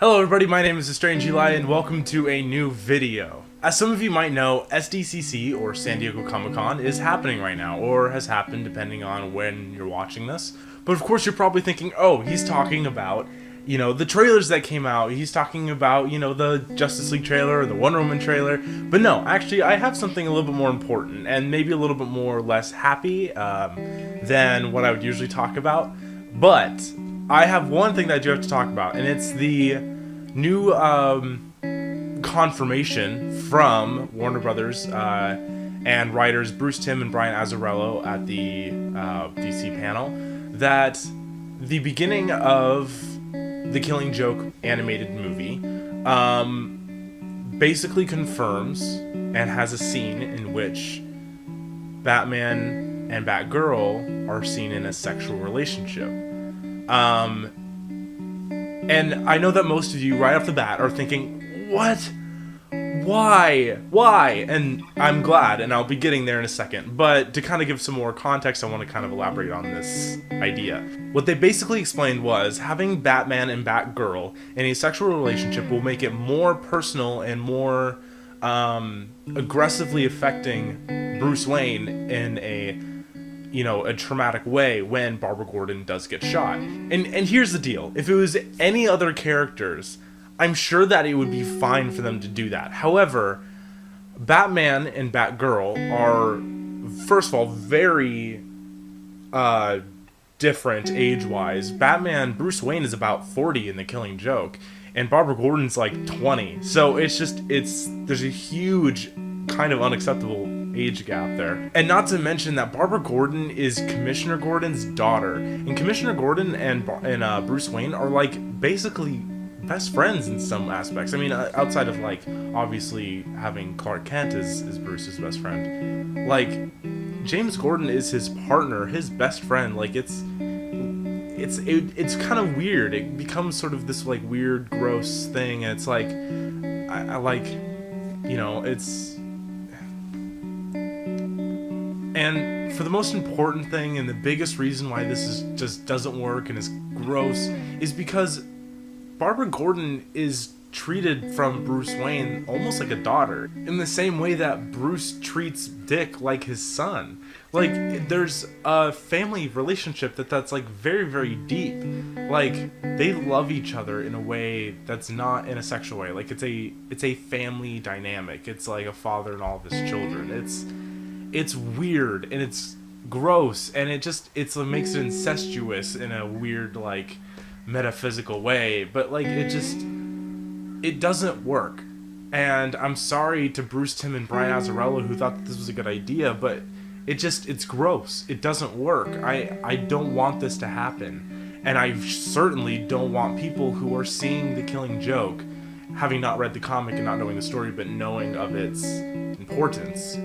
Hello everybody, my name is The Strange Eli and welcome to a new video. As some of you might know, SDCC, or San Diego Comic-Con, is happening right now, or has happened depending on when you're watching this. But of course you're probably thinking, oh, he's talking about, the trailers that came out, he's talking about, the Justice League trailer, or the Wonder Woman trailer. But no, actually I have something a little bit more important, and maybe a little bit more less happy than what I would usually talk about. But I have one thing that I do have to talk about, and it's the new confirmation from Warner Brothers and writers Bruce Timm and Brian Azzarello at the DC panel that the beginning of the Killing Joke animated movie basically confirms and has a scene in which Batman and Batgirl are seen in a sexual relationship. And I know that most of you right off the bat are thinking, what? Why? And I'm glad, and I'll be getting there in a second, but to kind of give some more context, I want to kind of elaborate on this idea. What they basically explained was having Batman and Batgirl in a sexual relationship will make it more personal and more aggressively affecting Bruce Wayne in a traumatic way when Barbara Gordon does get shot. And here's the deal. If it was any other characters, I'm sure that it would be fine for them to do that. However, Batman and Batgirl are, first of all, very different age-wise. Bruce Wayne is about 40 in The Killing Joke, and Barbara Gordon's like 20. So there's a huge kind of unacceptable age gap there. And not to mention that Barbara Gordon is Commissioner Gordon's daughter, and Commissioner Gordon and Bruce Wayne are like basically best friends in some aspects. I mean, outside of like obviously having Clark Kent as Bruce's best friend, like James Gordon is his partner, his best friend. Like it's kind of weird. It becomes sort of this like weird, gross thing, and it's like I like, it's. And for the most important thing, and the biggest reason why this just doesn't work and is gross, is because Barbara Gordon is treated from Bruce Wayne almost like a daughter, in the same way that Bruce treats Dick like his son. Like, there's a family relationship that's like very, very deep. Like, they love each other in a way that's not in a sexual way. Like, it's a family dynamic. It's like a father and all of his children. It's weird and it's gross, and it makes it incestuous in a weird, like, metaphysical way, but like it doesn't work. And I'm sorry to Bruce Timm and Brian Azzarello who thought that this was a good idea, but it's gross. It doesn't work. I don't want this to happen, and I certainly don't want people who are seeing The Killing Joke, having not read the comic and not knowing the story, but knowing of its importance,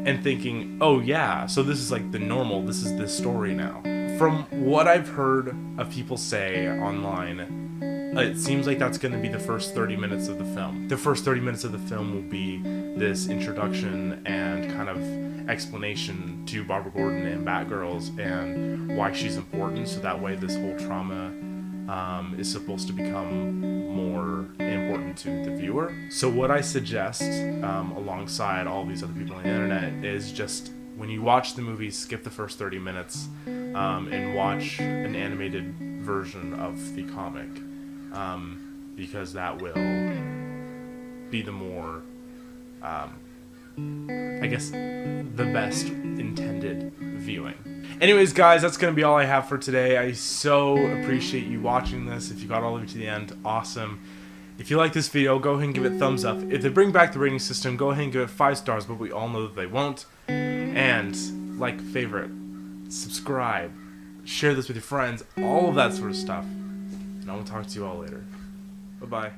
and thinking, oh yeah, so this is like the normal, this is the story now. From what I've heard of people say online, it seems like that's going to be the first 30 minutes of the film. The first 30 minutes of the film will be this introduction and kind of explanation to Barbara Gordon and Batgirls and why she's important, so that way this whole trauma is supposed to become more important to the viewer. So what I suggest, alongside all these other people on the internet, is just when you watch the movie, skip the first 30 minutes and watch an animated version of the comic, because that will be the more, I guess, the best intended viewing. Anyways, guys, that's going to be all I have for today. I so appreciate you watching this. If you got all the way to the end, awesome. If you like this video, go ahead and give it a thumbs up. If they bring back the rating system, go ahead and give it 5 stars, but we all know that they won't. And like, favorite, subscribe, share this with your friends, all of that sort of stuff. And I will talk to you all later. Bye-bye.